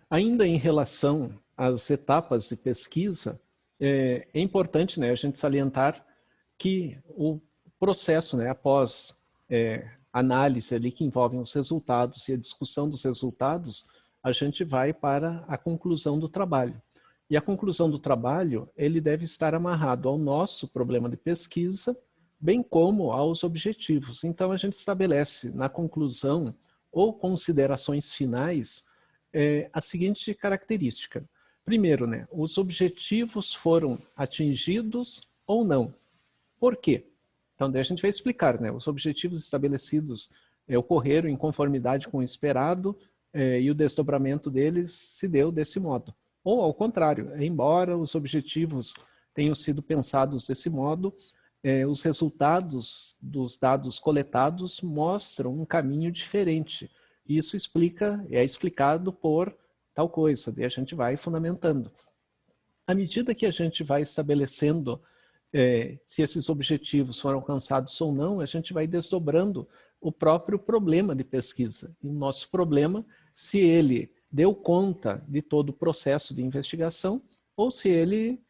Ainda em relação às etapas de pesquisa, é importante, né, a gente salientar que o processo, né, após análise ali que envolvem os resultados e a discussão dos resultados, a gente vai para a conclusão do trabalho. E a conclusão do trabalho, ele deve estar amarrado ao nosso problema de pesquisa, bem como aos objetivos. Então, a gente estabelece na conclusão ou considerações finais a seguinte característica. Primeiro, né, os objetivos foram atingidos ou não. Por quê? Então, daí a gente vai explicar, né, os objetivos estabelecidos ocorreram em conformidade com o esperado e o desdobramento deles se deu desse modo. Ou, ao contrário, embora os objetivos tenham sido pensados desse modo, os resultados dos dados coletados mostram um caminho diferente. E isso é explicado por tal coisa, daí a gente vai fundamentando. À medida que a gente vai estabelecendo se esses objetivos foram alcançados ou não, a gente vai desdobrando o próprio problema de pesquisa. E o nosso problema, se ele deu conta de todo o processo de investigação ou se ele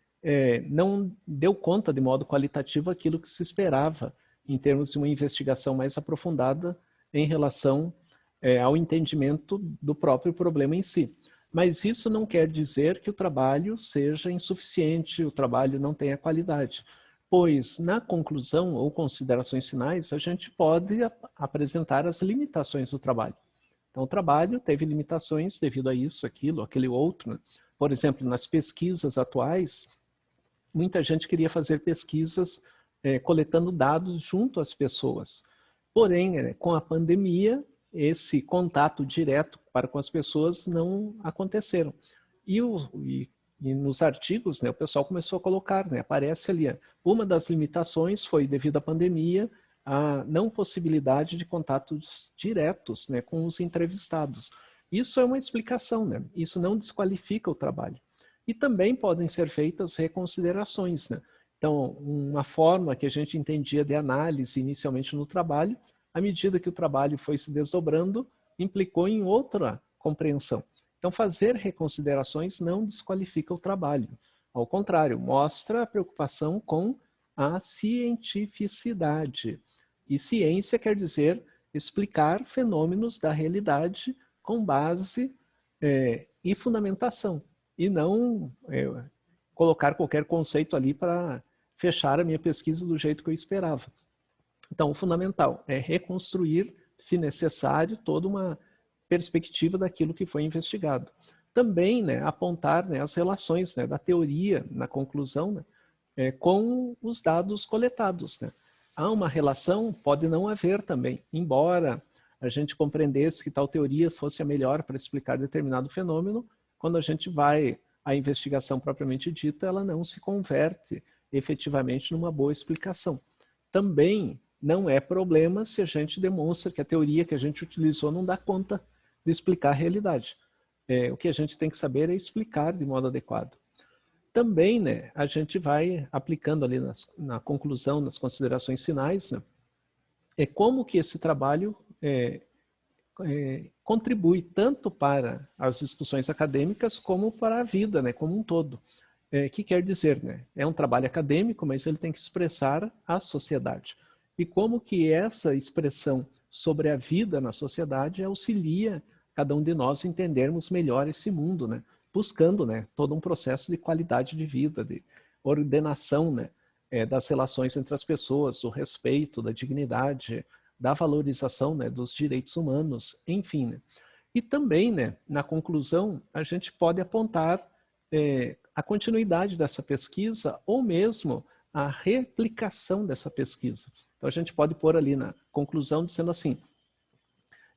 não deu conta de modo qualitativo aquilo que se esperava em termos de uma investigação mais aprofundada em relação ao entendimento do próprio problema em si. Mas isso não quer dizer que o trabalho seja insuficiente, o trabalho não tenha qualidade, pois na conclusão ou considerações finais a gente pode apresentar as limitações do trabalho. Então o trabalho teve limitações devido a isso, aquilo, aquele outro, né? Por exemplo, nas pesquisas atuais, muita gente queria fazer pesquisas coletando dados junto às pessoas. Porém, com a pandemia, esse contato direto para com as pessoas não aconteceram. E nos artigos, né, o pessoal começou a colocar, né, aparece ali, uma das limitações foi devido à pandemia, a não possibilidade de contatos diretos, né, com os entrevistados. Isso é uma explicação, né? Isso não desqualifica o trabalho. E também podem ser feitas reconsiderações, né? Então, uma forma que a gente entendia de análise inicialmente no trabalho, à medida que o trabalho foi se desdobrando, implicou em outra compreensão. Então, fazer reconsiderações não desqualifica o trabalho. Ao contrário, mostra a preocupação com a cientificidade. E ciência quer dizer explicar fenômenos da realidade com base e fundamentação. E não colocar qualquer conceito ali para fechar a minha pesquisa do jeito que eu esperava. Então, o fundamental é reconstruir, se necessário, toda uma perspectiva daquilo que foi investigado. Também, né, apontar, né, as relações, né, da teoria na conclusão, né, com os dados coletados, né. Há uma relação, pode não haver também, embora a gente compreendesse que tal teoria fosse a melhor para explicar determinado fenômeno, quando a gente vai à investigação propriamente dita, ela não se converte efetivamente numa boa explicação. Também não é problema se a gente demonstra que a teoria que a gente utilizou não dá conta de explicar a realidade. O que a gente tem que saber é explicar de modo adequado. Também, né, a gente vai aplicando ali na conclusão, nas considerações finais, né, como que esse trabalho contribui tanto para as discussões acadêmicas como para a vida, né, como um todo. Que quer dizer, né, é um trabalho acadêmico, mas ele tem que expressar a sociedade. E como que essa expressão sobre a vida na sociedade auxilia cada um de nós a entendermos melhor esse mundo, né? Buscando, né, todo um processo de qualidade de vida, de ordenação, né, das relações entre as pessoas, do respeito, da dignidade, da valorização, né, dos direitos humanos, enfim. Né? E também, né, na conclusão, a gente pode apontar a continuidade dessa pesquisa ou mesmo a replicação dessa pesquisa. Então, a gente pode pôr ali na conclusão dizendo assim,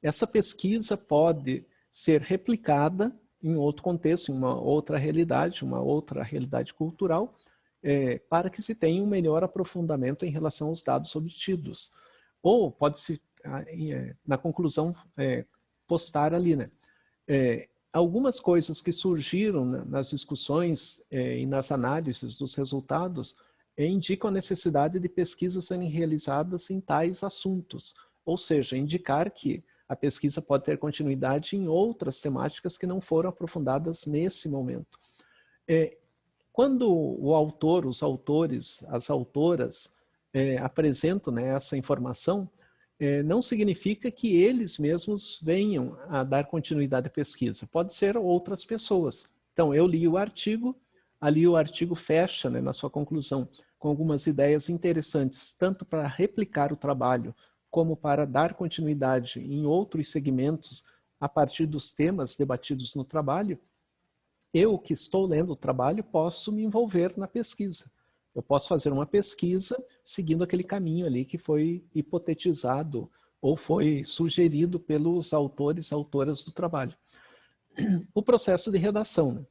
essa pesquisa pode ser replicada em outro contexto, em uma outra realidade cultural, para que se tenha um melhor aprofundamento em relação aos dados obtidos. Ou pode-se, na conclusão, postar ali, né? Algumas coisas que surgiram nas discussões e nas análises dos resultados indicam a necessidade de pesquisas serem realizadas em tais assuntos, ou seja, indicar que a pesquisa pode ter continuidade em outras temáticas que não foram aprofundadas nesse momento. Quando o autor, os autores, as autoras apresentam, né, essa informação, não significa que eles mesmos venham a dar continuidade à pesquisa. Pode ser outras pessoas. Então, eu li o artigo, ali o artigo fecha, né, na sua conclusão, com algumas ideias interessantes, tanto para replicar o trabalho, como para dar continuidade em outros segmentos a partir dos temas debatidos no trabalho. Eu que estou lendo o trabalho posso me envolver na pesquisa. Eu posso fazer uma pesquisa seguindo aquele caminho ali que foi hipotetizado ou foi sugerido pelos autores, autoras do trabalho. O processo de redação, né?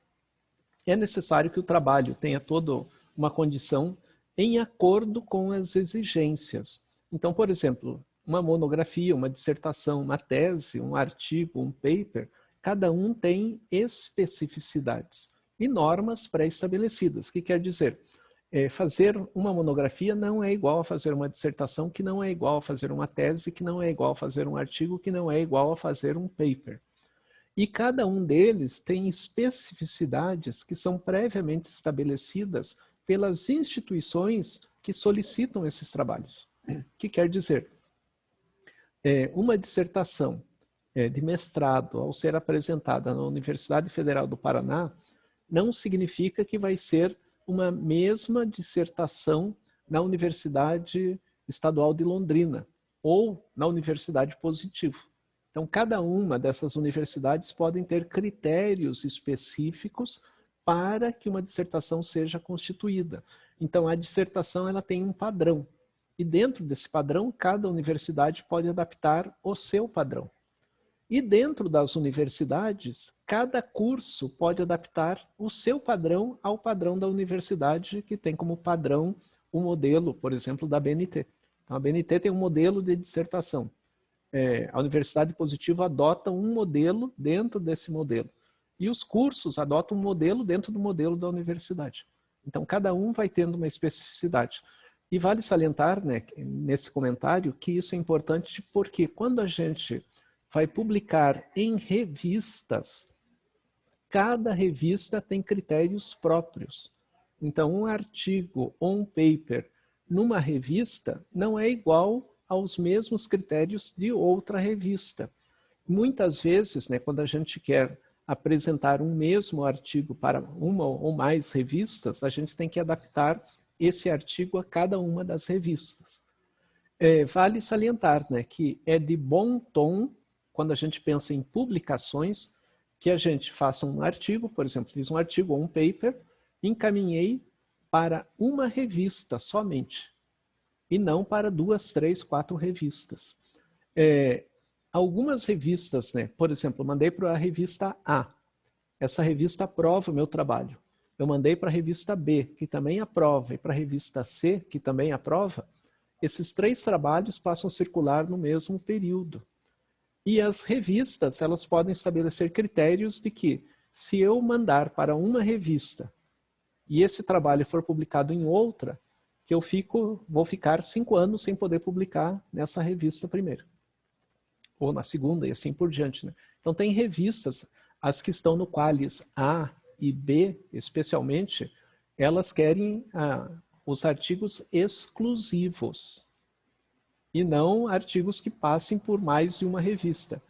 É necessário que o trabalho tenha toda uma condição em acordo com as exigências. Então, por exemplo, uma monografia, uma dissertação, uma tese, um artigo, um paper, cada um tem especificidades e normas pré-estabelecidas. O que quer dizer? Fazer uma monografia não é igual a fazer uma dissertação, que não é igual a fazer uma tese, que não é igual a fazer um artigo, que não é igual a fazer um paper. E cada um deles tem especificidades que são previamente estabelecidas pelas instituições que solicitam esses trabalhos. O que quer dizer? Uma dissertação de mestrado, ao ser apresentada na Universidade Federal do Paraná, não significa que vai ser uma mesma dissertação na Universidade Estadual de Londrina ou na Universidade Positivo. Então, cada uma dessas universidades podem ter critérios específicos para que uma dissertação seja constituída. Então, a dissertação ela tem um padrão. E dentro desse padrão, cada universidade pode adaptar o seu padrão. E dentro das universidades, cada curso pode adaptar o seu padrão ao padrão da universidade, que tem como padrão o modelo, por exemplo, da BNT. Então, a BNT tem um modelo de dissertação. A Universidade Positiva adota um modelo dentro desse modelo. E os cursos adotam um modelo dentro do modelo da universidade. Então, cada um vai tendo uma especificidade. E vale salientar, né, nesse comentário, que isso é importante porque quando a gente vai publicar em revistas, cada revista tem critérios próprios. Então, um artigo ou um paper numa revista não é igual aos mesmos critérios de outra revista. Muitas vezes, né, quando a gente quer apresentar um mesmo artigo para uma ou mais revistas, a gente tem que adaptar esse artigo a cada uma das revistas. Vale salientar, né, que é de bom tom, quando a gente pensa em publicações, que a gente faça um artigo, por exemplo, fiz um artigo ou um paper, encaminhei para uma revista somente, e não para 2, 3, 4 revistas. Algumas revistas, né, por exemplo, eu mandei para a revista A, essa revista aprova o meu trabalho. Eu mandei para a revista B, que também aprova, e para a revista C, que também aprova. Esses 3 trabalhos passam a circular no mesmo período. E as revistas, elas podem estabelecer critérios de que, se eu mandar para uma revista e esse trabalho for publicado em outra, que eu vou ficar 5 anos sem poder publicar nessa revista primeiro. Ou na segunda, e assim por diante, né? Então, tem revistas, as que estão no Qualis A e B, especialmente, elas querem os artigos exclusivos e não artigos que passem por mais de uma revista.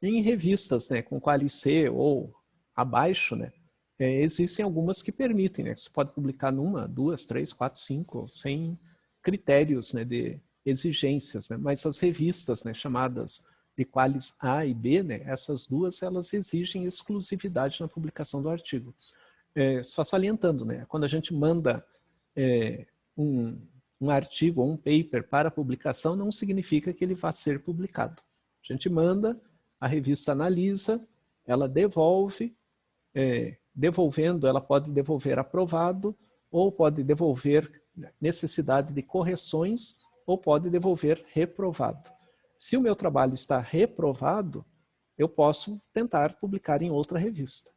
Em revistas, né, com Qualis C ou abaixo, né, existem algumas que permitem, né, que você pode publicar numa, 2, 3, 4, 5, sem critérios, né, de exigências, né, mas as revistas, né, chamadas de Qualis A e B, né, essas duas, elas exigem exclusividade na publicação do artigo. Só salientando, né, quando a gente manda um artigo ou um paper para publicação, não significa que ele vá ser publicado. A gente manda, a revista analisa, ela devolve, devolvendo, ela pode devolver aprovado, ou pode devolver necessidade de correções, ou pode devolver reprovado. Se o meu trabalho está reprovado, eu posso tentar publicar em outra revista.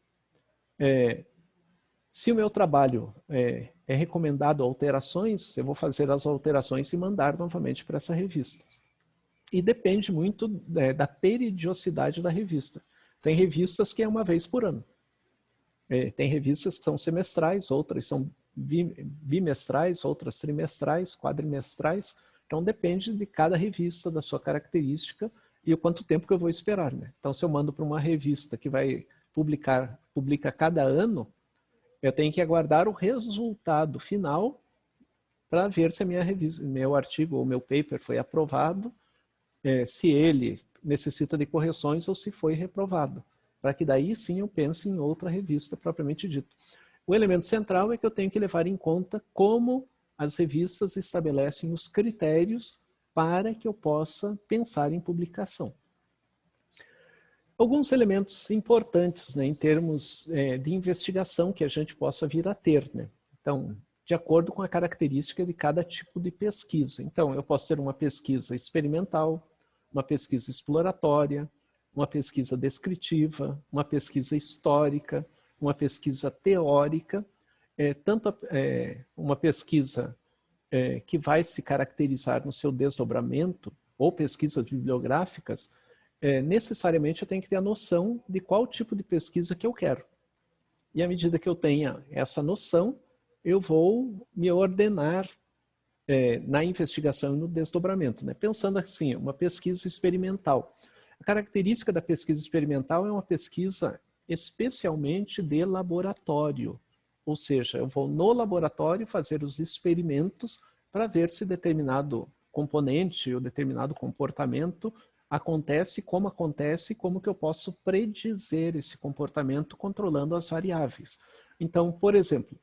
Se o meu trabalho é recomendado alterações, eu vou fazer as alterações e mandar novamente para essa revista. E depende muito da periodicidade da revista. Tem revistas que é uma vez por ano. Tem revistas que são semestrais, outras são bimestrais, outras trimestrais, quadrimestrais. Então depende de cada revista, da sua característica e o quanto tempo que eu vou esperar, né? Então se eu mando para uma revista que vai publica cada ano, eu tenho que aguardar o resultado final para ver se a minha revista, meu artigo ou meu paper foi aprovado, se ele necessita de correções ou se foi reprovado, para que daí sim eu pense em outra revista propriamente dito. O elemento central é que eu tenho que levar em conta como as revistas estabelecem os critérios para que eu possa pensar em publicação. Alguns elementos importantes, né, em termos de investigação que a gente possa vir a ter, né? Então, de acordo com a característica de cada tipo de pesquisa. Então, eu posso ter uma pesquisa experimental, uma pesquisa exploratória, uma pesquisa descritiva, uma pesquisa histórica, uma pesquisa teórica, uma pesquisa que vai se caracterizar no seu desdobramento, ou pesquisas bibliográficas, necessariamente eu tenho que ter a noção de qual tipo de pesquisa que eu quero. E à medida que eu tenha essa noção, eu vou me ordenar na investigação e no desdobramento, né? Pensando assim, uma pesquisa experimental. A característica da pesquisa experimental é uma pesquisa especialmente de laboratório, ou seja, eu vou no laboratório fazer os experimentos para ver se determinado componente ou determinado comportamento acontece, como que eu posso predizer esse comportamento controlando as variáveis. Então, por exemplo,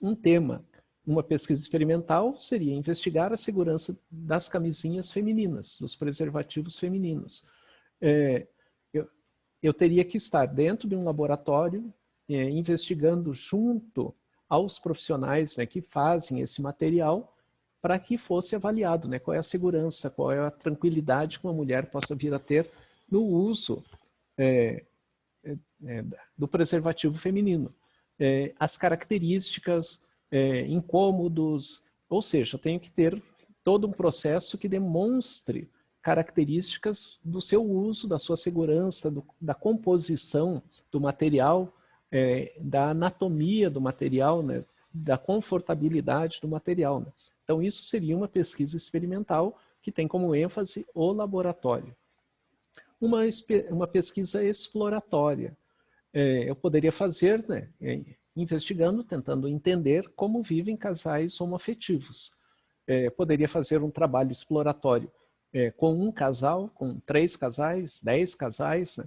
um tema, uma pesquisa experimental seria investigar a segurança das camisinhas femininas, dos preservativos femininos. Eu teria que estar dentro de um laboratório investigando junto aos profissionais, né, que fazem esse material para que fosse avaliado, né, qual é a segurança, qual é a tranquilidade que uma mulher possa vir a ter no uso do preservativo feminino. As características, incômodos, ou seja, eu tenho que ter todo um processo que demonstre características do seu uso, da sua segurança, da composição do material, da anatomia do material, né, da confortabilidade do material, né. Então isso seria uma pesquisa experimental que tem como ênfase o laboratório. Uma pesquisa exploratória. Eu poderia fazer, né, investigando, tentando entender como vivem casais homoafetivos. Poderia fazer um trabalho exploratório com um casal, com 3 casais, 10 casais.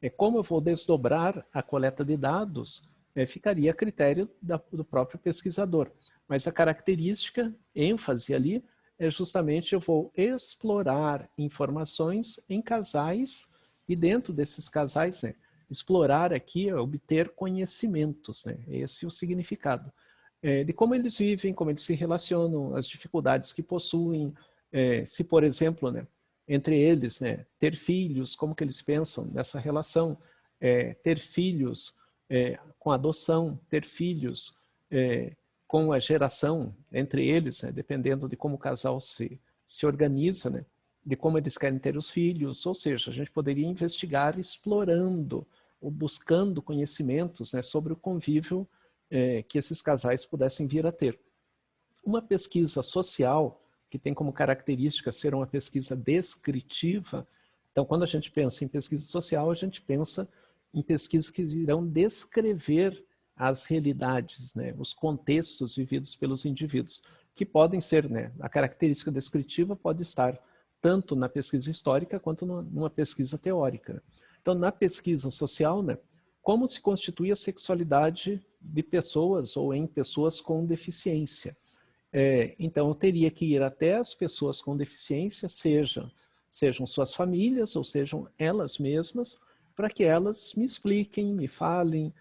Né? Como eu vou desdobrar a coleta de dados, ficaria a critério do próprio pesquisador. Mas a característica, ênfase ali, é justamente eu vou explorar informações em casais e dentro desses casais, né, explorar aqui é obter conhecimentos, né? Esse é o significado. De como eles vivem, como eles se relacionam, as dificuldades que possuem, se, por exemplo, né, entre eles, né, ter filhos, como que eles pensam nessa relação, ter filhos com adoção, ter filhos com a geração entre eles, né, dependendo de como o casal se organiza, né, de como eles querem ter os filhos, ou seja, a gente poderia investigar explorando ou buscando conhecimentos, né, sobre o convívio que esses casais pudessem vir a ter. Uma pesquisa social, que tem como característica ser uma pesquisa descritiva, então quando a gente pensa em pesquisa social, a gente pensa em pesquisas que irão descrever as realidades, né, os contextos vividos pelos indivíduos, que podem ser, né, a característica descritiva pode estar tanto na pesquisa histórica quanto numa pesquisa teórica. Então, na pesquisa social, né, como se constitui a sexualidade de pessoas ou em pessoas com deficiência. Então, eu teria que ir até as pessoas com deficiência, sejam suas famílias ou sejam elas mesmas, para que elas me expliquem, me falem,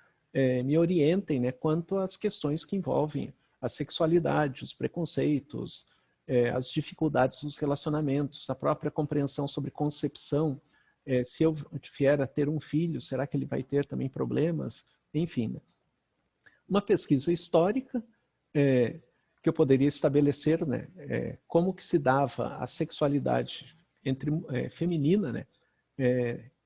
me orientem, né, quanto às questões que envolvem a sexualidade, os preconceitos, as dificuldades dos relacionamentos, a própria compreensão sobre concepção. Se eu vier a ter um filho, será que ele vai ter também problemas? Enfim, né? Uma pesquisa histórica que eu poderia estabelecer, né, como que se dava a sexualidade feminina, né,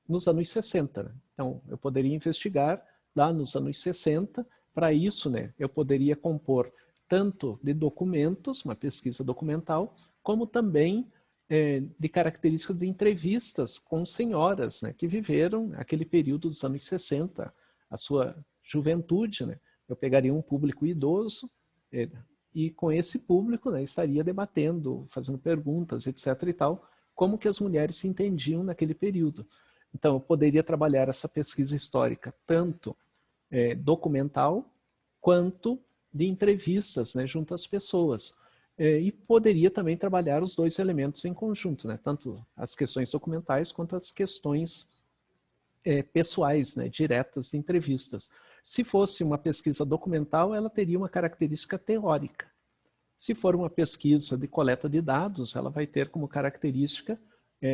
nos anos 60. Né? Então, eu poderia investigar lá nos anos 60. Para isso, né, eu poderia compor tanto de documentos, uma pesquisa documental, como também de características de entrevistas com senhoras, né, que viveram aquele período dos anos 60, a sua juventude. Né? Eu pegaria um público idoso e com esse público, né, estaria debatendo, fazendo perguntas, etc. e tal, como que as mulheres se entendiam naquele período. Então, eu poderia trabalhar essa pesquisa histórica tanto documental quanto de entrevistas, né, junto às pessoas. E poderia também trabalhar os dois elementos em conjunto, né, tanto as questões documentais quanto as questões pessoais, né, diretas de entrevistas. Se fosse uma pesquisa documental, ela teria uma característica teórica. Se for uma pesquisa de coleta de dados, ela vai ter como característica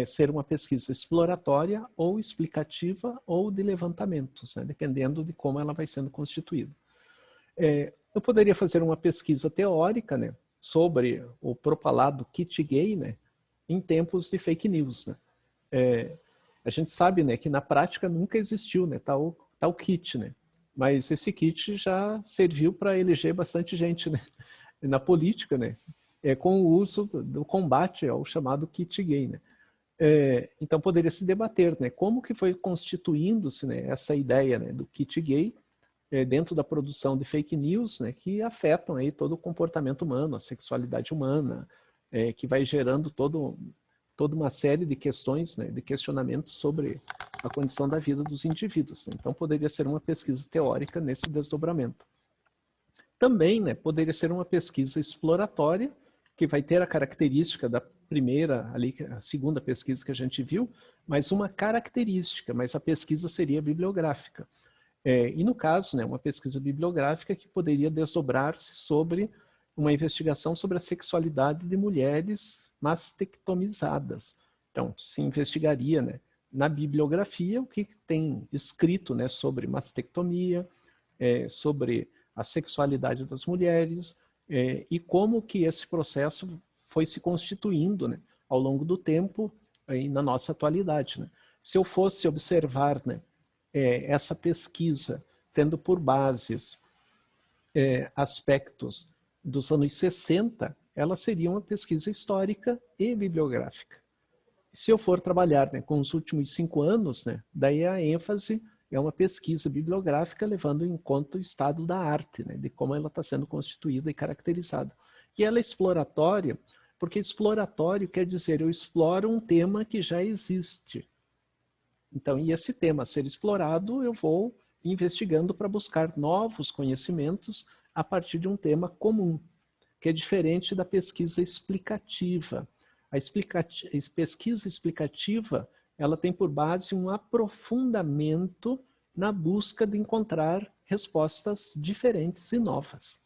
ser uma pesquisa exploratória ou explicativa ou de levantamentos, né, dependendo de como ela vai sendo constituída. Eu poderia fazer uma pesquisa teórica, né, sobre o propalado kit gay, né, em tempos de fake news. Né. A gente sabe, né, que na prática nunca existiu, né, tal kit, né, mas esse kit já serviu para eleger bastante gente, né, na política, né, com o uso do combate ao chamado kit gay. Né. Então poderia se debater, né, como que foi constituindo-se, né, essa ideia, né, do kit gay dentro da produção de fake news, né, que afetam aí todo o comportamento humano, a sexualidade humana, que vai gerando toda uma série de questões, né, de questionamentos sobre a condição da vida dos indivíduos. Né. Então poderia ser uma pesquisa teórica nesse desdobramento. Também, né, poderia ser uma pesquisa exploratória, que vai ter a característica da primeira, ali, a segunda pesquisa que a gente viu, mas uma característica, mas a pesquisa seria bibliográfica. E no caso, né, uma pesquisa bibliográfica que poderia desdobrar-se sobre uma investigação sobre a sexualidade de mulheres mastectomizadas. Então, se investigaria, né, na bibliografia o que tem escrito, né, sobre mastectomia, sobre a sexualidade das mulheres e como que esse processo foi se constituindo, né, ao longo do tempo aí na nossa atualidade. Né. Se eu fosse observar, né, essa pesquisa tendo por bases aspectos dos anos 60, ela seria uma pesquisa histórica e bibliográfica. Se eu for trabalhar, né, com os últimos 5 anos, né, daí a ênfase é uma pesquisa bibliográfica levando em conta o estado da arte, né, de como ela está sendo constituída e caracterizada. E ela é exploratória, porque exploratório quer dizer eu exploro um tema que já existe. Então, e esse tema a ser explorado, eu vou investigando para buscar novos conhecimentos a partir de um tema comum, que é diferente da pesquisa explicativa. A pesquisa explicativa, ela tem por base um aprofundamento na busca de encontrar respostas diferentes e novas,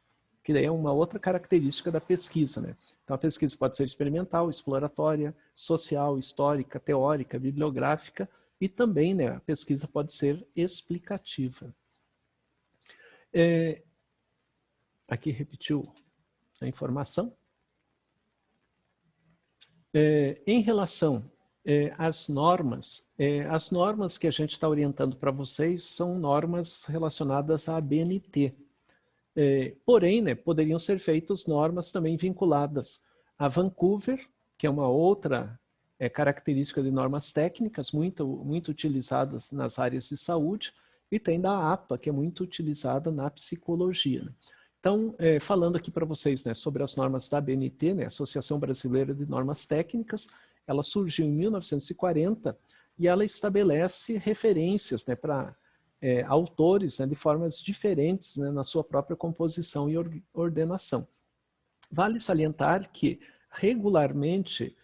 que daí é uma outra característica da pesquisa, né? Então, a pesquisa pode ser experimental, exploratória, social, histórica, teórica, bibliográfica, e também, né, a pesquisa pode ser explicativa. Aqui repetiu a informação. Em relação às normas que a gente está orientando para vocês são normas relacionadas à ABNT. Porém, né, poderiam ser feitas normas também vinculadas a Vancouver, que é uma outra característica de normas técnicas muito utilizadas nas áreas de saúde, e tem da APA, que é muito utilizada na psicologia. Né? Então, falando aqui para vocês, né, sobre as normas da ABNT, né, Associação Brasileira de Normas Técnicas, ela surgiu em 1940 e ela estabelece referências, né, para autores, né, de formas diferentes, né, na sua própria composição e ordenação. Vale salientar que regularmente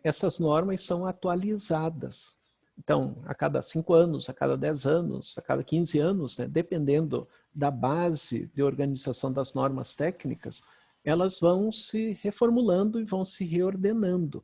essas normas são atualizadas. Então, a cada 5 anos, a cada 10 anos, a cada 15 anos, né, dependendo da base de organização das normas técnicas, elas vão se reformulando e vão se reordenando.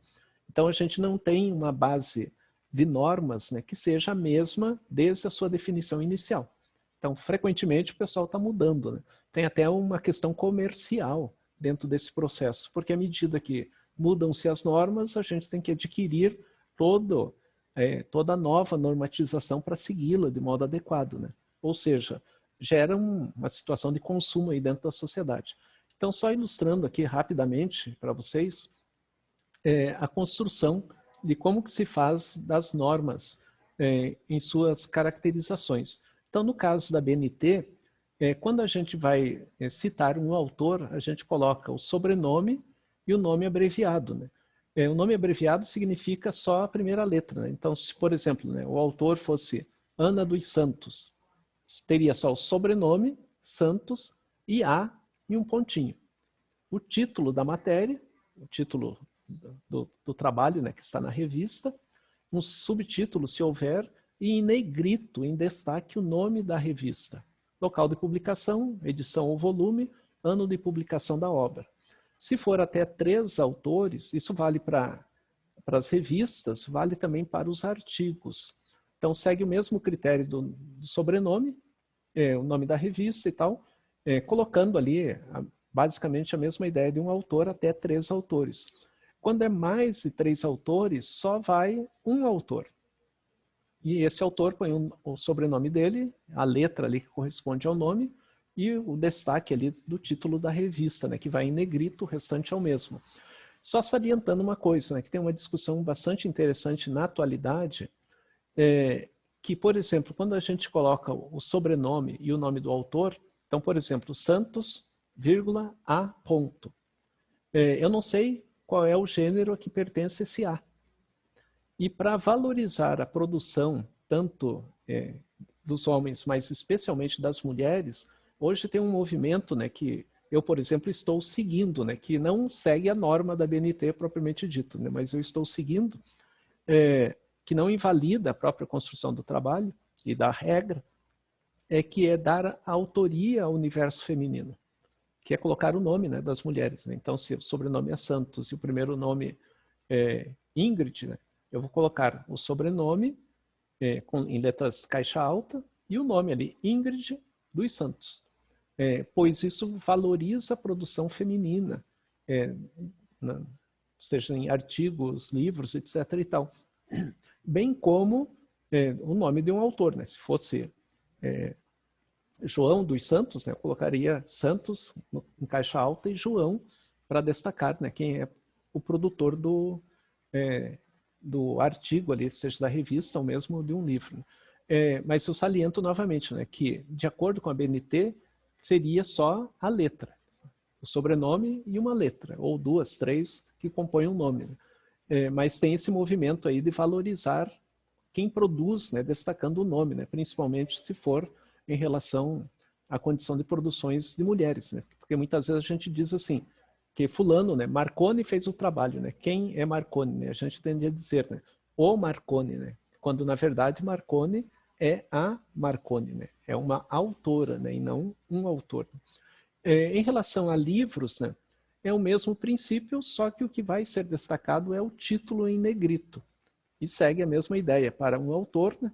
Então, a gente não tem uma base de normas, né, que seja a mesma desde a sua definição inicial. Então, frequentemente, o pessoal está mudando. Né? Tem até uma questão comercial dentro desse processo, porque à medida que mudam-se as normas, a gente tem que adquirir toda a nova normatização para segui-la de modo adequado, né? Ou seja, gera uma situação de consumo aí dentro da sociedade. Então, só ilustrando aqui rapidamente para vocês a construção de como que se faz das normas em suas caracterizações. Então, no caso da BNT, quando a gente vai citar um autor, a gente coloca o sobrenome e o nome abreviado, né? O nome abreviado significa só a primeira letra, né? Então, se, por exemplo, né, o autor fosse Ana dos Santos, teria só o sobrenome, Santos, e A e um pontinho. O título da matéria, o título do trabalho, né, que está na revista, um subtítulo, se houver, e em negrito, em destaque, o nome da revista. Local de publicação, edição ou volume, ano de publicação da obra. Se for até 3 autores, isso vale para as revistas, vale também para os artigos. Então, segue o mesmo critério do sobrenome, o nome da revista e tal, colocando ali basicamente a mesma ideia de um autor até 3 autores. Quando é mais de 3 autores, só vai um autor. E esse autor põe o sobrenome dele, a letra ali que corresponde ao nome, e o destaque ali do título da revista, né, que vai em negrito, o restante é o mesmo. Só salientando uma coisa, né, que tem uma discussão bastante interessante na atualidade, que, por exemplo, quando a gente coloca o sobrenome e o nome do autor, então, por exemplo, Santos, vírgula, A, ponto. Eu não sei qual é o gênero a que pertence esse A. E para valorizar a produção, tanto dos homens, mas especialmente das mulheres, hoje tem um movimento, né, que eu, por exemplo, estou seguindo, né, que não segue a norma da BNT propriamente dito, né, mas eu estou seguindo, que não invalida a própria construção do trabalho e da regra, que é dar a autoria ao universo feminino, que é colocar o nome, né, das mulheres, né? Então, se o sobrenome é Santos e o primeiro nome é Ingrid, né, eu vou colocar o sobrenome em letras caixa alta e o nome ali, Ingrid dos Santos. Pois isso valoriza a produção feminina, seja em artigos, livros, etc. e tal. Bem como o nome de um autor, né? Se fosse João dos Santos, né, eu colocaria Santos em caixa alta e João para destacar, né, quem é o produtor do artigo ali, seja da revista ou mesmo de um livro. Mas eu saliento novamente, né, que de acordo com a BNT seria só a letra, o sobrenome e uma letra, ou 2, 3 que compõem um nome. Né? Mas tem esse movimento aí de valorizar quem produz, né, destacando o nome, né, principalmente se for em relação à condição de produções de mulheres, né? Porque muitas vezes a gente diz assim, que fulano, né, Marconi fez o trabalho, né? Quem é Marconi, né? A gente tende a dizer, né, o Marconi, né? Quando na verdade Marconi é a Marconi, né? É uma autora, né, e não um autor. Em relação a livros, né, é o mesmo princípio, só que o que vai ser destacado é o título em negrito. E segue a mesma ideia para um autor, né?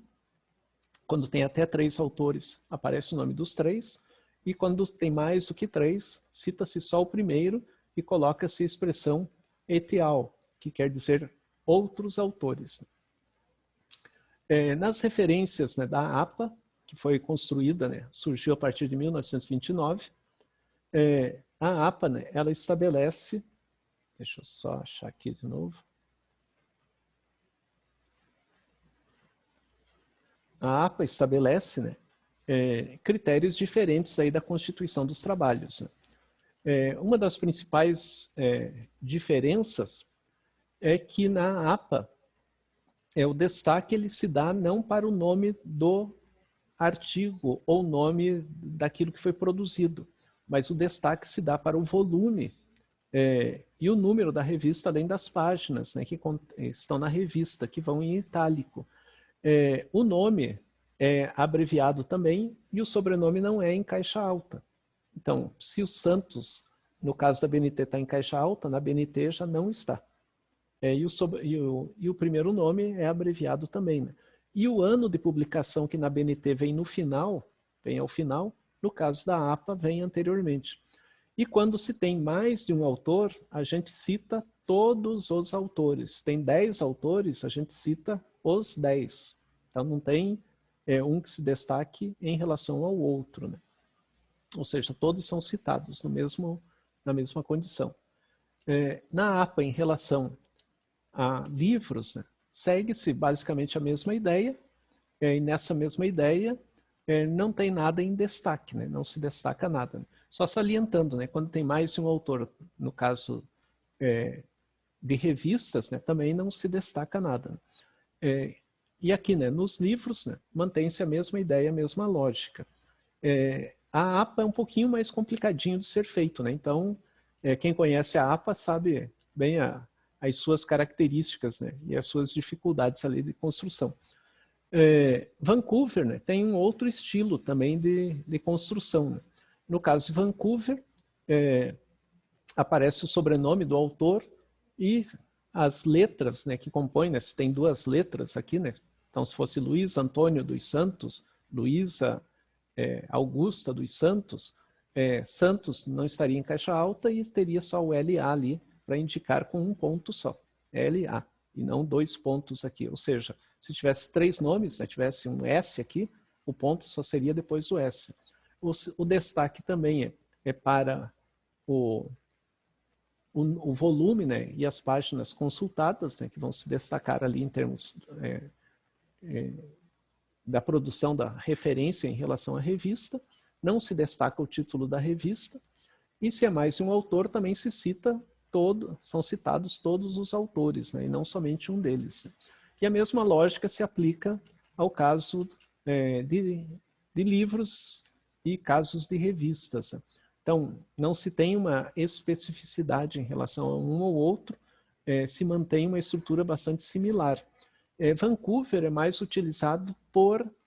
Quando tem até 3 autores, aparece o nome dos 3, e quando tem mais do que 3, cita-se só o primeiro e coloca-se a expressão et al., que quer dizer outros autores. Nas referências, né, da APA, que foi construída, né, surgiu a partir de 1929, a APA, né, ela estabelece, deixa eu só achar aqui de novo, a APA estabelece, né, critérios diferentes aí da constituição dos trabalhos. Né? Uma das principais diferenças é que na APA o destaque ele se dá não para o nome do artigo ou nome daquilo que foi produzido, mas o destaque se dá para o volume e o número da revista, além das páginas, né, que estão na revista, que vão em itálico. O nome é abreviado também e o sobrenome não é em caixa alta. Então, se o Santos, no caso da BNT, está em caixa alta, na BNT já não está. E o primeiro nome é abreviado também. Né? E o ano de publicação que na BNT vem no final, vem ao final, no caso da APA vem anteriormente. E quando se tem mais de um autor, a gente cita todos os autores. Tem 10 autores, a gente cita os 10. Então não tem um que se destaque em relação ao outro, né? Ou seja, todos são citados na mesma condição. Na APA, em relação a livros, né, segue-se basicamente a mesma ideia, e nessa mesma ideia não tem nada em destaque, né? Não se destaca nada. Né? Só salientando, né? Quando tem mais de um autor, no caso de revistas, né? Também não se destaca nada. E aqui, né? Nos livros, né? Mantém-se a mesma ideia, a mesma lógica. A APA é um pouquinho mais complicadinho de ser feito, né? Então, quem conhece a APA sabe bem as suas características, né? E as suas dificuldades ali de construção. Vancouver, né, tem um outro estilo também de construção. Né? No caso de Vancouver, aparece o sobrenome do autor e as letras, né, que compõem, né, se tem 2 letras aqui, né? Então se fosse Luiz Antônio dos Santos, Luísa Augusta dos Santos, Santos não estaria em caixa alta e teria só o LA ali para indicar com um ponto só, LA, e não 2 pontos aqui, ou seja, se tivesse 3 nomes, né, tivesse um S aqui, o ponto só seria depois do S. O destaque também é para o volume, né, e as páginas consultadas, né, que vão se destacar ali em termos da produção da referência em relação à revista. Não se destaca o título da revista. E se é mais de um autor, também se cita são citados todos os autores, né, e não somente um deles. Né. E a mesma lógica se aplica ao caso de livros e casos de revistas. Então, não se tem uma especificidade em relação a um ou outro, se mantém uma estrutura bastante similar. Vancouver é mais utilizado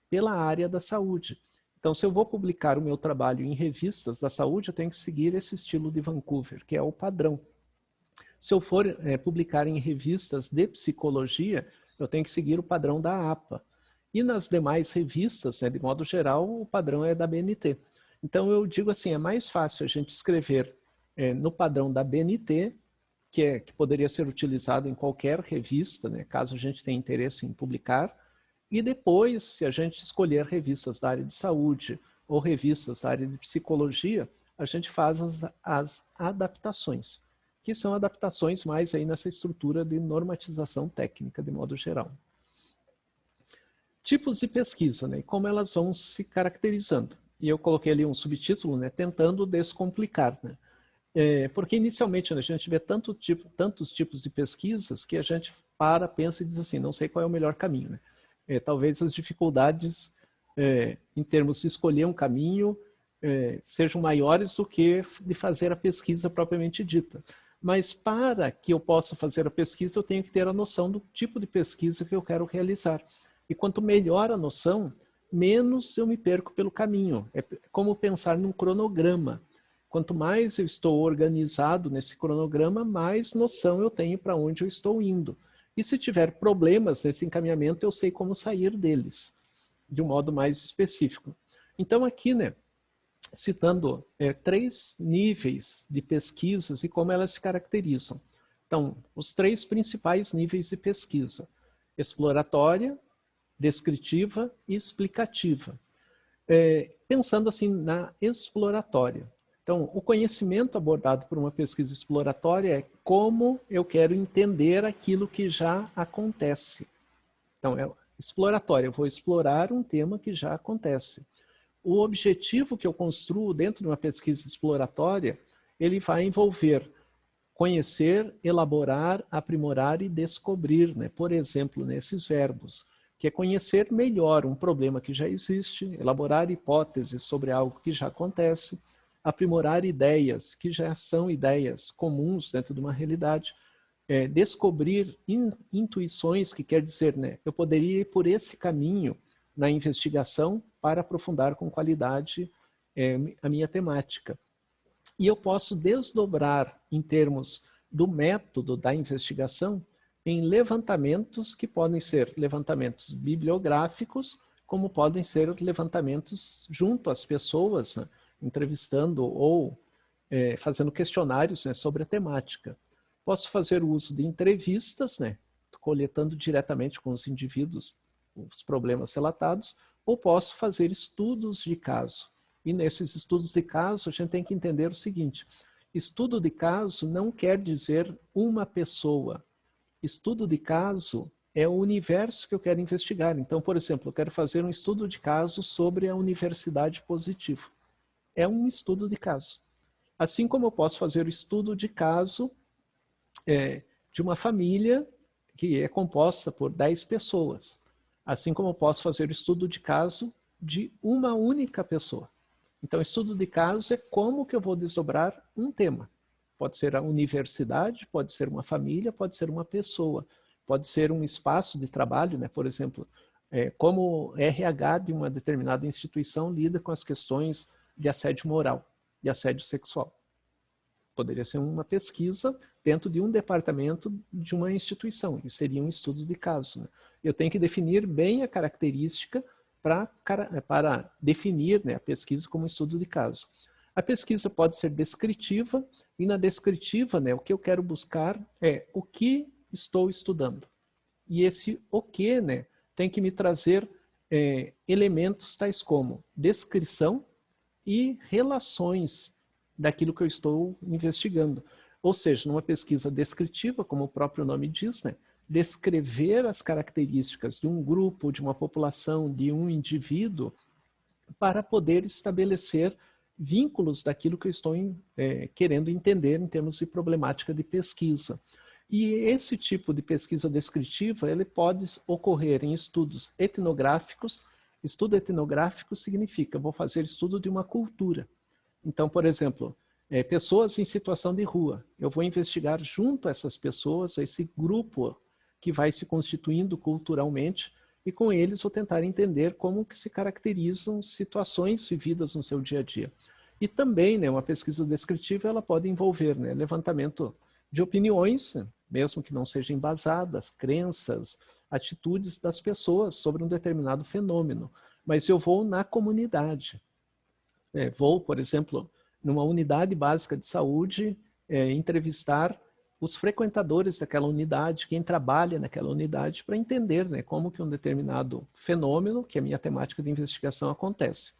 pela área da saúde. Então, se eu vou publicar o meu trabalho em revistas da saúde, eu tenho que seguir esse estilo de Vancouver, que é o padrão. Se eu for publicar em revistas de psicologia, eu tenho que seguir o padrão da APA. E nas demais revistas, né, de modo geral, o padrão é da BNT. Então, eu digo assim, é mais fácil a gente escrever no padrão da BNT, que poderia ser utilizado em qualquer revista, né, caso a gente tenha interesse em publicar, e depois, se a gente escolher revistas da área de saúde ou revistas da área de psicologia, a gente faz as adaptações, que são adaptações mais aí nessa estrutura de normatização técnica, de modo geral. Tipos de pesquisa, né, e como elas vão se caracterizando. E eu coloquei ali um subtítulo, né, tentando descomplicar, né? Porque inicialmente, né, a gente vê tantos tipos de pesquisas que a gente pensa e diz assim, não sei qual é o melhor caminho. Né? Talvez as dificuldades em termos de escolher um caminho sejam maiores do que de fazer a pesquisa propriamente dita. Mas para que eu possa fazer a pesquisa, eu tenho que ter a noção do tipo de pesquisa que eu quero realizar. E quanto melhor a noção, menos eu me perco pelo caminho. É como pensar num cronograma. Quanto mais eu estou organizado nesse cronograma, mais noção eu tenho para onde eu estou indo. E se tiver problemas nesse encaminhamento, eu sei como sair deles, de um modo mais específico. Então aqui, né, citando 3 níveis de pesquisas e como elas se caracterizam. Então, os 3 principais níveis de pesquisa: exploratória, descritiva e explicativa. Pensando assim na exploratória. Então, o conhecimento abordado por uma pesquisa exploratória é como eu quero entender aquilo que já acontece. Então, é exploratória, eu vou explorar um tema que já acontece. O objetivo que eu construo dentro de uma pesquisa exploratória, ele vai envolver conhecer, elaborar, aprimorar e descobrir, né? Por exemplo, nesses verbos, que é conhecer melhor um problema que já existe, elaborar hipóteses sobre algo que já acontece, aprimorar ideias que já são ideias comuns dentro de uma realidade, descobrir intuições, que quer dizer, né, eu poderia ir por esse caminho na investigação para aprofundar com qualidade a minha temática. E eu posso desdobrar em termos do método da investigação em levantamentos que podem ser levantamentos bibliográficos, como podem ser levantamentos junto às pessoas, né, entrevistando ou fazendo questionários, né, sobre a temática. Posso fazer o uso de entrevistas, né, coletando diretamente com os indivíduos os problemas relatados, ou posso fazer estudos de caso. E nesses estudos de caso, a gente tem que entender o seguinte: estudo de caso não quer dizer uma pessoa. Estudo de caso é o universo que eu quero investigar. Então, por exemplo, eu quero fazer um estudo de caso sobre a universidade positiva. É um estudo de caso. Assim como eu posso fazer o estudo de caso de uma família que é composta por 10 pessoas. Assim como eu posso fazer o estudo de caso de uma única pessoa. Então, estudo de caso é como que eu vou desdobrar um tema. Pode ser a universidade, pode ser uma família, pode ser uma pessoa, pode ser um espaço de trabalho, né? Por exemplo, como RH de uma determinada instituição lida com as questões de assédio moral e assédio sexual. Poderia ser uma pesquisa dentro de um departamento de uma instituição, e seria um estudo de caso, né? Eu tenho que definir bem a característica para definir, né, a pesquisa como estudo de caso. A pesquisa pode ser descritiva, e na descritiva, né, o que eu quero buscar é o que estou estudando. E esse o que, né, tem que me trazer elementos tais como descrição e relações daquilo que eu estou investigando. Ou seja, numa pesquisa descritiva, como o próprio nome diz, né, descrever as características de um grupo, de uma população, de um indivíduo, para poder estabelecer vínculos daquilo que eu estou querendo entender em termos de problemática de pesquisa. E esse tipo de pesquisa descritiva, ele pode ocorrer em estudos etnográficos. Estudo etnográfico significa, vou fazer estudo de uma cultura. Então, por exemplo, pessoas em situação de rua. Eu vou investigar junto a essas pessoas, a esse grupo que vai se constituindo culturalmente, e com eles vou tentar entender como que se caracterizam situações vividas no seu dia a dia. E também, né, uma pesquisa descritiva, ela pode envolver, né, levantamento de opiniões, né, mesmo que não sejam embasadas, crenças, atitudes das pessoas sobre um determinado fenômeno. Mas eu vou na comunidade. Vou, por exemplo, numa unidade básica de saúde, entrevistar os frequentadores daquela unidade, quem trabalha naquela unidade, para entender, né, como que um determinado fenômeno, que é a minha temática de investigação, acontece.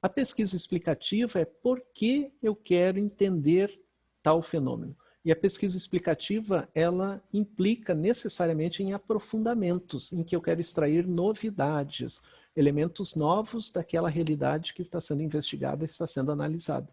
A pesquisa explicativa é por que eu quero entender tal fenômeno. E a pesquisa explicativa, ela implica necessariamente em aprofundamentos, em que eu quero extrair novidades, elementos novos daquela realidade que está sendo investigada, está sendo analisada.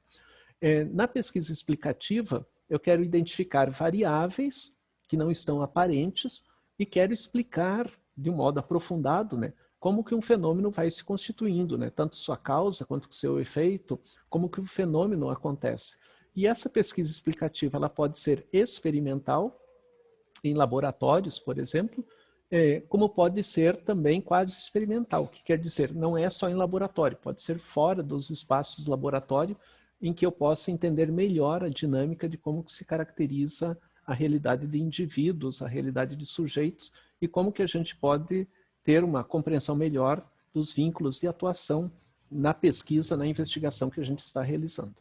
Na pesquisa explicativa, eu quero identificar variáveis que não estão aparentes e quero explicar de um modo aprofundado, né, como que um fenômeno vai se constituindo, né, tanto sua causa quanto seu efeito, como que o fenômeno acontece. E essa pesquisa explicativa, ela pode ser experimental, em laboratórios, por exemplo, como pode ser também quase experimental, que quer dizer, não é só em laboratório, pode ser fora dos espaços do laboratório, em que eu possa entender melhor a dinâmica de como se caracteriza a realidade de indivíduos, a realidade de sujeitos, e como que a gente pode ter uma compreensão melhor dos vínculos de atuação na pesquisa, na investigação que a gente está realizando.